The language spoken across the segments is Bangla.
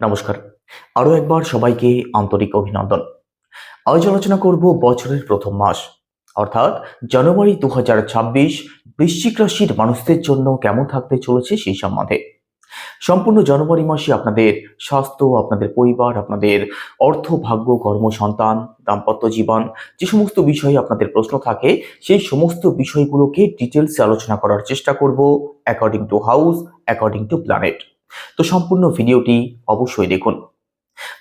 নমস্কার। আরও একবার সবাইকে আন্তরিক অভিনন্দন। আজ আলোচনা করব বছরের প্রথম মাস অর্থাৎ জানুয়ারি 2026 বৃশ্চিক রাশির মানুষদের জন্য কেমন থাকতে চলেছে সেই সম্বন্ধে। সম্পূর্ণ জানুয়ারি মাসে আপনাদের স্বাস্থ্য, আপনাদের পরিবার, আপনাদের অর্থ, ভাগ্য, কর্ম, সন্তান, দাম্পত্য জীবন, যে সমস্ত বিষয়ে আপনাদের প্রশ্ন থাকে সেই সমস্ত বিষয়গুলোকে ডিটেলসে আলোচনা করার চেষ্টা করব according to house, according to planet. তো সম্পূর্ণ ভিডিওটি অবশ্যই দেখুন।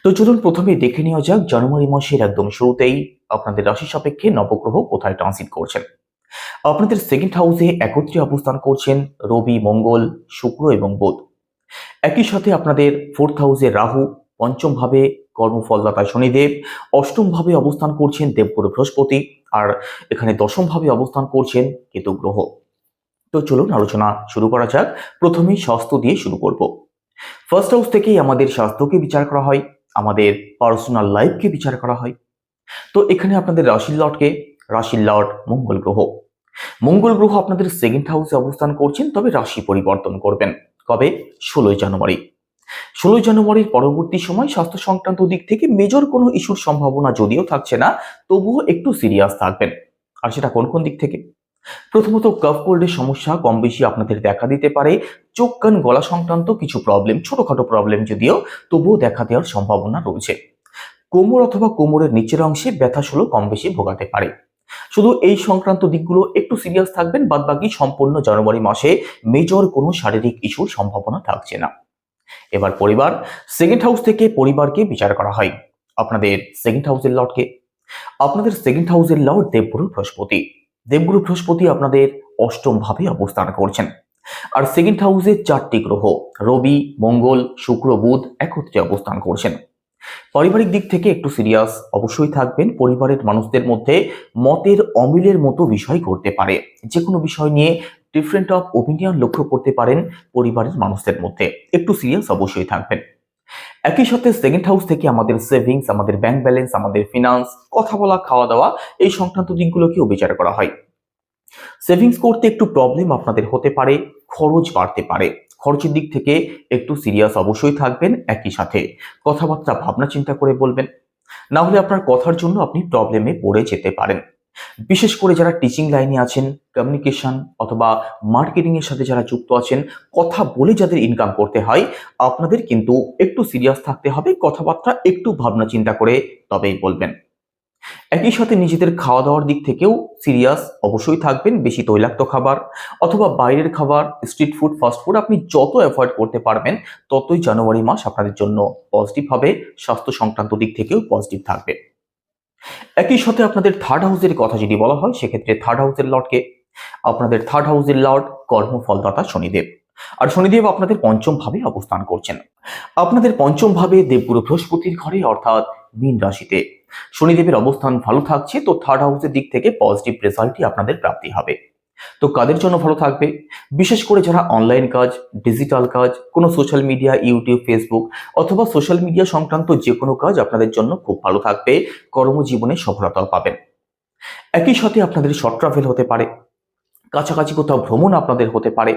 তো চলুন প্রথমে দেখে নেওয়া যাক জানুয়ারি মাসের একদম শুরুতেই আপনাদের রাশি সাপেক্ষে নবগ্রহ কোথায় ট্রানজিট করছেন। আপনাদের সেকেন্ড হাউসে একত্রে অবস্থান করছেন রবি, মঙ্গল, শুক্র এবং বুধ। একই সাথে আপনাদের ফোর্থ হাউসে রাহু, পঞ্চম ভাবে কর্মফলদাতা শনিদেব, অষ্টম ভাবে অবস্থান করছেন দেবগুরু বৃহস্পতি, আর এখানে দশম ভাবে অবস্থান করছেন কেতু গ্রহ। তো চলুন আলোচনা শুরু করা যাক। প্রথমেই স্বাস্থ্য দিয়ে শুরু করব। ফার্স্ট হাউস থেকেই আমাদের স্বাস্থ্যকে বিচার করা হয়, আমাদের পার্সোনাল লাইফকে বিচার করা হয়। তো এখানে আপনাদের রাশির লর্ড মঙ্গল গ্রহ। মঙ্গল গ্রহ আপনাদের সেকেন্ড হাউসে অবস্থান করছেন, তবে রাশি পরিবর্তন করবেন। কবে? 16ই জানুয়ারি। 16ই জানুয়ারির পরবর্তী সময় স্বাস্থ্য সংক্রান্ত দিক থেকে মেজর কোনো ইস্যুর সম্ভাবনা যদিও থাকছে না, তবুও একটু সিরিয়াস থাকবেন। আর সেটা কোন কোন দিক থেকে? প্রথমত কাফ কোল্ডের সমস্যা কম বেশি আপনাদের দেখা দিতে পারে। চোখ কান গলা সংক্রান্ত কিছু প্রবলেম, ছোটখাটো প্রবলেম যদিও, তবুও দেখা দেওয়ার সম্ভাবনা রয়েছে। কোমর অথবা কোমরের নিচের অংশে ব্যথাশূল কম বেশি ভোগাতে পারে। শুধু এই সংক্রান্ত দিকগুলো একটু সিরিয়াস থাকবেন, বাদবাকি সম্পূর্ণ জানুয়ারি মাসে মেজর কোনো শারীরিক ইস্যুর সম্ভাবনা থাকছে না। এবার পরিবার। সেকেন্ড হাউস থেকে পরিবারকে বিচার করা হয়। আপনাদের সেকেন্ড হাউসের লর্ডকে, আপনাদের সেকেন্ড হাউসের লর্ড দেবগুরু বৃহস্পতি। দেবগুরু বৃহস্পতি আপনাদের অষ্টম ভাবে অবস্থান করছেন। আর সেকেন্ড হাউসে 4টি গ্রহ রবি, মঙ্গল, শুক্র, বুধ একত্রে অবস্থান করছেন। পারিবারিক দিক থেকে একটু সিরিয়াস অবশ্যই থাকবেন। পরিবারের মানুষদের মধ্যে মতের অমিলের মতো বিষয় ঘটতে পারে। যে কোনো বিষয় নিয়ে ডিফারেন্ট অফ ওপিনিয়ন লক্ষ্য করতে পারেন পরিবারের মানুষদের মধ্যে। একটু সিরিয়াস অবশ্যই থাকবেন। একই সাথে সেকেন্ড হাউস থেকে আমাদের সেভিংস, আমাদের ব্যাংক ব্যালেন্স, আমাদের ফিনান্স, কথা বলা, খাওয়া দাওয়া, এই সংক্রান্ত দিকগুলোকেও বিচার করা হয়। সেভিংস করতে একটু প্রবলেম আপনাদের হতে পারে, খরচ বাড়তে পারে। খরচের দিক থেকে একটু সিরিয়াস অবশ্যই থাকবেন। একই সাথে কথাবার্তা ভাবনা চিন্তা করে বলবেন, না হলে আপনার কথার জন্য আপনি প্রবলেমে পড়ে যেতে পারেন। বিশেষ করে যারা টিচিং লাইনে আছেন, কমিউনিকেশন অথবা মার্কেটিং এর সাথে যারা যুক্ত আছেন, কথা বলে যাদের ইনকাম করতে হয়, আপনাদের কিন্তু একটু সিরিয়াস থাকতে হবে। কথাবার্তা একটু ভাবনা চিন্তা করে তবেই বলবেন। একই সাথে নিজেদের খাওয়া দাওয়ার দিক থেকেও সিরিয়াস অবশ্যই থাকবেন। বেশি তৈলাক্ত খাবার অথবা বাইরের খাবার, স্ট্রিট ফুড, ফাস্ট ফুড আপনি যত অ্যাভয়েড করতে পারবেন, ততই জানুয়ারি মাস আপনাদের জন্য পজিটিভ হবে। স্বাস্থ্য সংক্রান্ত দিক থেকেও পজিটিভ থাকবে। একই সাথে আপনাদের থার্ড হাউসের কথা যদি বলা হয়, সেক্ষেত্রে থার্ড হাউসের লর্ডকে, আপনাদের থার্ড হাউসের লর্ড কর্মফলদাতা শনিদেব। আর শনিদেব আপনাদের পঞ্চম ভাবে অবস্থান করছেন। আপনাদের পঞ্চম ভাবে দেবগুরু বৃহস্পতির ঘরে অর্থাৎ মীন রাশিতে শনিদেবের অবস্থান ভালো থাকছে। তো থার্ড হাউসের দিক থেকে পজিটিভ রেজাল্টই আপনাদের প্রাপ্তি হবে। তো কাদের জন্য ভালো থাকবে? বিশেষ করে যারা অনলাইন কাজ, ডিজিটাল কাজ, কোনো সোশ্যাল মিডিয়া, ইউটিউব, ফেসবুক অথবা সোশ্যাল মিডিয়া সংক্রান্ত যে কোনো কাজ আপনাদের জন্য খুব ভালো থাকবে। কর্মজীবনে সফলতা পাবেন। একই সাথে আপনাদের শর্ট ট্রাভেল হতে পারে, কাছাকাছি কোথাও ভ্রমণ আপনাদের হতে পারে।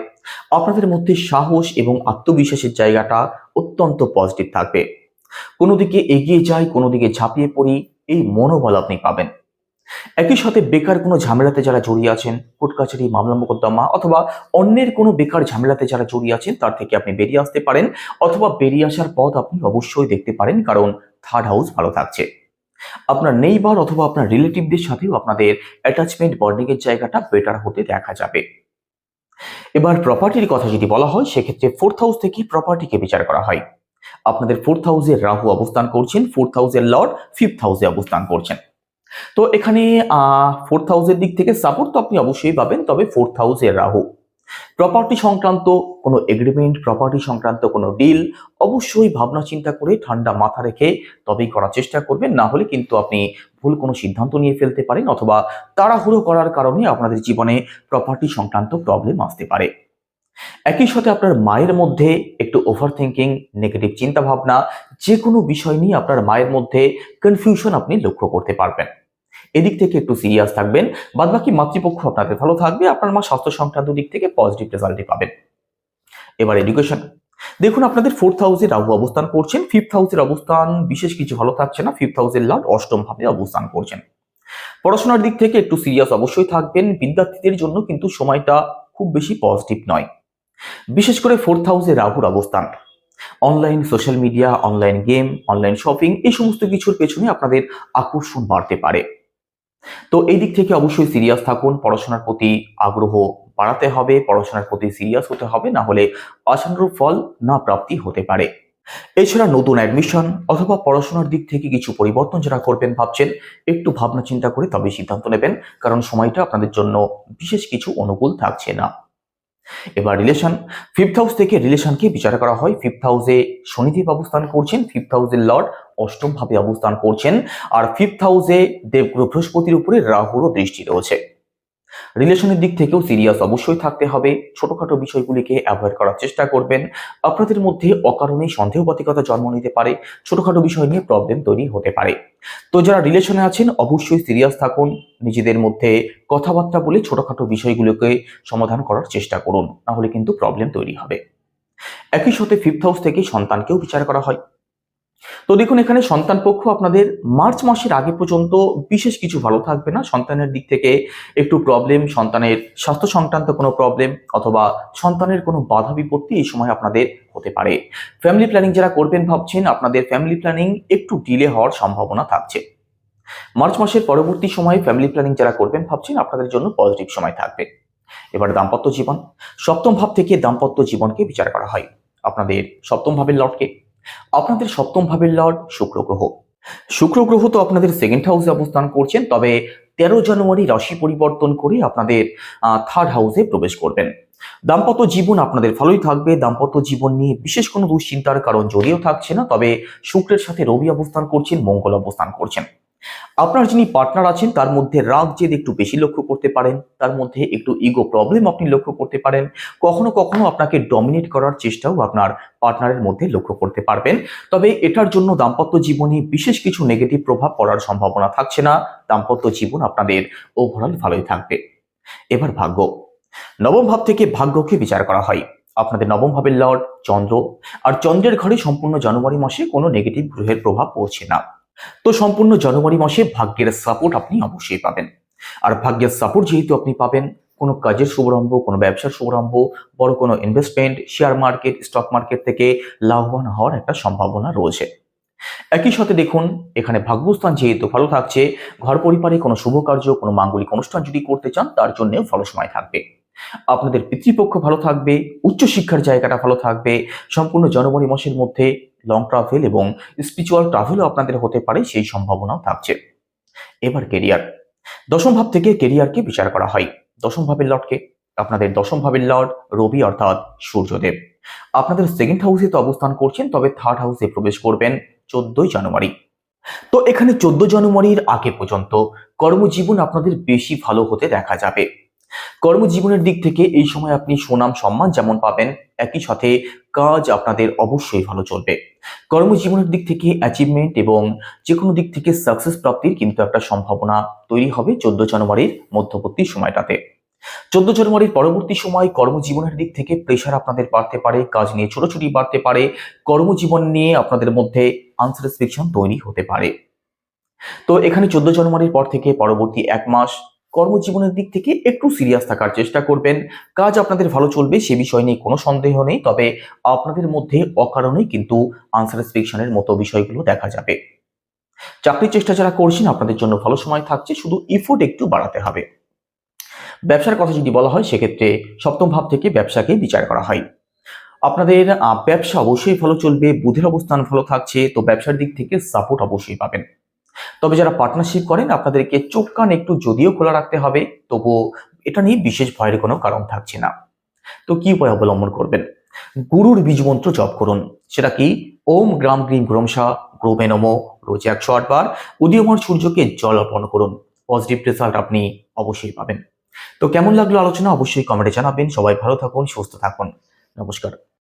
আপনাদের মধ্যে সাহস এবং আত্মবিশ্বাসের জায়গাটা অত্যন্ত পজিটিভ থাকবে। কোনো দিকে এগিয়ে যাই, কোনো দিকে ঝাঁপিয়ে পড়ি, এই মনোবল আপনি পাবেন। একই সাথে বেকার কোনো ঝামেলাতে যারা জড়িয়ে আছেন, কোর্ট কাছারি, মামলা মোকদ্দমা অথবা অন্যের কোনো বেকার ঝামেলাতে যারা জড়িয়ে আছেন, তার থেকে আপনি বেরিয়ে আসতে পারেন, অথবা বেরিয়ে আসার পথ আপনি অবশ্যই দেখতে পারেন, কারণ থার্ড হাউস ভালো থাকছে। আপনার নেইবার অথবা আপনার রিলেটিভদের সাথেও আপনাদের অ্যাটাচমেন্ট, বন্ডিং এর জায়গাটা বেটার হতে দেখা যাবে। এবার প্রপার্টির কথা যদি বলা হয়, সেক্ষেত্রে ফোর্থ হাউস থেকে প্রপার্টিকে বিচার করা হয়। আপনাদের ফোর্থ হাউসে রাহু অবস্থান করছেন, ফোর্থ হাউসের লর্ড ফিফথ হাউসে অবস্থান করছেন। তো এখানে ফোর্থ হাউসের দিক থেকে সাপোর্ট তো আপনি অবশ্যই পাবেন, তবে ফোর্থ হাউসের রাহু প্রপার্টি সংক্রান্ত কোনো এগ্রিমেন্ট, প্রপার্টি সংক্রান্ত কোনো ডিল অবশ্যই ভাবনা চিন্তা করে ঠান্ডা মাথা রেখে তবেই করার চেষ্টা করবেন। না হলে কিন্তু আপনি ভুল কোনো সিদ্ধান্ত নিয়ে ফেলতে পারেন, অথবা তাড়াহুড়ো করার কারণে আপনাদের জীবনে প্রপার্টি সংক্রান্ত প্রবলেম আসতে পারে। একই সাথে আপনার মায়ের মধ্যে একটু ওভার থিঙ্কিং, নেগেটিভ চিন্তা ভাবনা, যে কোনো বিষয় নিয়ে আপনার মায়ের মধ্যে কনফিউশন আপনি লক্ষ্য করতে পারবেন। এদিক থেকে একটু সিরিয়াস থাকবেন। বাদবাকি মাতৃপক্ষ আপনাদের ভালো থাকবে। আপনার মা স্বাস্থ্য সংক্রান্ত দিক থেকে পজিটিভ রেজাল্টই পাবেন। এবার এডুকেশন। দেখুন আপনাদের 4th হাউসে রাহু অবস্থান করছেন, 5th হাউসের অবস্থান বিশেষ কিছু ভালো থাকছে না। 5th হাউসের লর্ড অষ্টম ভাবে অবস্থান করছেন। পড়াশোনার দিক থেকে একটু সিরিয়াস অবশ্যই থাকবেন। বিদ্যার্থীদের জন্য কিন্তু সময়টা খুব বেশি পজিটিভ নয়। বিশেষ করে 4th হাউসে রাহুর অবস্থান online social media, online game, online shopping এই সমস্ত কিছুর পেছনে আপনাদের আকর্ষণ বাড়তে পারে। তো এই দিক থেকে অবশ্যই সিরিয়াস থাকুন। পড়াশোনার প্রতি আগ্রহ বাড়াতে হবে, পড়াশোনার প্রতি সিরিয়াস হতে হবে, না হলে আশানুরূপ ফল না প্রাপ্তি হতে পারে। এছাড়া নতুন অ্যাডমিশন অথবা পড়াশোনার দিক থেকে কিছু পরিবর্তন যারা করবেন ভাবছেন, একটু ভাবনা চিন্তা করে তবে সিদ্ধান্ত নেবেন, কারণ সময়টা আপনাদের জন্য বিশেষ কিছু অনুকূল থাকছে না। এবার রিলেশন, 5th হাউস থেকে রিলেশনকে বিচার করা হয়। 5th হাউসে শনিদেব অবস্থান করছেন, 5th হাউসের লর্ড অষ্টম ভাবে অবস্থান করছেন, আর 5th হাউসে দেবগুরু বৃহস্পতির উপরে রাহুরও দৃষ্টি রয়েছে। রিলেশনের দিক থেকেও সিরিয়াস অবশ্যই থাকতে হবে। ছোটখাটো বিষয়গুলিকে অ্যাভয়েড করার চেষ্টা করবেন। আপনাদের মধ্যে অকারণেই সন্দেহবাতিকতা জন্ম নিতে পারে, ছোটখাটো বিষয় নিয়ে প্রবলেম তৈরি হতে পারে। তো যারা রিলেশনে আছেন অবশ্যই সিরিয়াস থাকুন, নিজেদের মধ্যে কথাবার্তা বলে ছোটখাটো বিষয়গুলোকে সমাধান করার চেষ্টা করুন, না হলে কিন্তু প্রবলেম তৈরি হবে। একই সাথে 5th হাউস থেকে সন্তানকেও বিচার করা হয়। তো দেখুন এখানে সন্তান পক্ষ আপনাদের মার্চ মাসের আগে পর্যন্ত বিশেষ কিছু ভালো থাকবে না। সন্তানের দিক থেকে একটু প্রবলেম, সন্তানের স্বাস্থ্য সংক্রান্ত কোনো প্রবলেম অথবা সন্তানের কোনো বাধা বিপত্তি এই সময় আপনাদের হতে পারে। ফ্যামিলি প্ল্যানিং যারা করবেন ভাবছেন, আপনাদের ফ্যামিলি প্ল্যানিং একটু ডিলে হওয়ার সম্ভাবনা থাকছে। মার্চ মাসের পরবর্তী সময়ে ফ্যামিলি প্ল্যানিং যারা করবেন ভাবছেন, আপনাদের জন্য পজিটিভ সময় থাকবে। এবার দাম্পত্য জীবন, সপ্তম ভাব থেকে দাম্পত্য জীবনকে বিচার করা হয়। আপনাদের সপ্তম ভাবের লর্ডকে, আপনাদের সপ্তম ভাবের লর্ড শুক্র গ্রহ। শুক্র গ্রহ তো আপনাদের 2nd হাউসে অবস্থান করছেন, তবে 13 জানুয়ারি রাশি পরিবর্তন করে আপনাদের 3rd হাউসে প্রবেশ করবেন। দাম্পত্য জীবন আপনাদের ভালোই থাকবে। দাম্পত্য জীবন নিয়ে বিশেষ কোনো দুশ্চিন্তার কারণ যদিও থাকছে না, তবে শুক্রের সাথে রবি অবস্থান করছেন, মঙ্গল অবস্থান করছেন। আপনার যিনি পার্টনার আছেন তার মধ্যে রাগ জেদ একটু বেশি লক্ষ্য করতে পারেন, তার মধ্যে একটু ইগো প্রবলেম আপনি লক্ষ্য করতে পারেন। কখনো কখনো আপনাকে ডমিনেট করার চেষ্টাও আপনার পার্টনারের মধ্যে লক্ষ্য করতে পারবেন। তবে এটার জন্য দাম্পত্য জীবনে বিশেষ কিছু নেগেটিভ প্রভাব পড়ার সম্ভাবনা থাকছে না। দাম্পত্য জীবন আপনাদের ওভারঅল ভালোই থাকবে। এবার ভাগ্য, নবম ভাব থেকে ভাগ্যকে বিচার করা হয়। আপনাদের নবম ভাবের লর্ড চন্দ্র, আর চন্দ্রের ঘরে সম্পূর্ণ জানুয়ারি মাসে কোনো নেগেটিভ গ্রহের প্রভাব পড়ছে না। তো সম্পূর্ণ জানুয়ারি মাসে ভাগ্যের সাপোর্ট আপনি অবশ্যই পাবেন। আর ভাগ্যের সাপোর্ট যেহেতু আপনি পাবেন, কোনো কাজের শুভারম্ভ, কোনো ব্যবসার শুভারম্ভ, বড় কোনো investment, share market, stock market থেকে লাভবান হওয়ার একটা সম্ভাবনা রয়েছে। একই সাথে দেখুন এখানে ভাগ্যস্থান যেহেতু ভালো থাকছে, ঘর পরিবারে কোনো শুভ কার্য, কোনো মাঙ্গলিক অনুষ্ঠান যদি করতে চান তার জন্যও ভালো সময় থাকবে। আপনাদের পিতৃপক্ষ ভালো থাকবে, উচ্চশিক্ষার জায়গাটা ভালো থাকবে। সম্পূর্ণ জানুয়ারি মাসের মধ্যে লং ট্রাভেল এবং স্পিরিচুয়াল ট্রাভেলও আপনাদের হতে পারে, সেই সম্ভাবনাও থাকছে। এবার কেরিয়ার, দশম ভাব থেকে কেরিয়ারকে বিচার করা হয়। দশম ভাবের লর্ডকে, আপনাদের দশম ভাবের লর্ড রবি অর্থাৎ সূর্যদেব। আপনাদের 2nd হাউসে তো অবস্থান করছেন, তবে 3rd হাউসে প্রবেশ করবেন 14 জানুয়ারি। তো এখানে 14 জানুয়ারির আগে পর্যন্ত কর্মজীবন আপনাদের বেশি ভালো হতে দেখা যাবে। কর্মজীবনের দিক থেকে এই সময় আপনি সুনাম সম্মান যেমন পাবেন, একই সাথে কাজ আপনাদের অবশ্যই ভালো চলবে। কর্মজীবনের দিক থেকে অ্যাচিভমেন্ট এবং যে কোনো দিক থেকে সাকসেস প্রাপ্তির কিন্তু একটা সম্ভাবনা তৈরি হবে 14 জানুয়ারির মধ্যবর্তী সময়টাতে। 14 জানুয়ারির পরবর্তী সময় কর্মজীবনের দিক থেকে প্রেশার আপনাদের বাড়তে পারে, কাজ নিয়ে ছোটাছুটি বাড়তে পারে, কর্মজীবন নিয়ে আপনাদের মধ্যে আনস্যাটিসফ্যাকশন তৈরি হতে পারে। তো এখানে 14 জানুয়ারির পর থেকে পরবর্তী 1 মাস কর্মজীবনের দিক থেকে একটু সিরিয়াস থাকার চেষ্টা করবেন। কাজ আপনাদের ভালো চলবে, সে বিষয় নিয়ে কোনো সন্দেহ নেই, তবে আপনাদের মধ্যে অকারণেই কিন্তু আনস্যাটিসফ্যাকশনের মতো বিষয়গুলো দেখা যাবে। চাকরির চেষ্টা যারা করছেন আপনাদের জন্য ভালো সময় থাকছে, শুধু এফোর্ট একটু বাড়াতে হবে। ব্যবসার কথা যদি বলা হয় সেক্ষেত্রে সপ্তম ভাব থেকে ব্যবসাকে বিচার করা হয়। আপনাদের ব্যবসা অবশ্যই ভালো চলবে, বুধের অবস্থান ভালো থাকছে, তো ব্যবসার দিক থেকে সাপোর্ট অবশ্যই পাবেন। তবে যারা পার্টনারশিপ করেন আপনাদেরকে চোখ কান একটু যদিও খোলা রাখতে হবে, তবুও এটা নিয়ে বিশেষ ভয়ের কোনো কারণ থাকছে না। তো কি উপায় অবলম্বন করবেন? গুরুর বীজ মন্ত্র জপ করুন। সেটা কি? ওম গ্রাম গ্রীম গ্রমশা গ্রোমে নমো, রোজ 108 বার উদীয়মান সূর্যকে জল অর্পণ করুন। পজিটিভ রেজাল্ট আপনি অবশ্যই পাবেন। তো কেমন লাগলো আলোচনা অবশ্যই কমেন্টে জানাবেন। সবাই ভালো থাকুন, সুস্থ থাকুন। নমস্কার।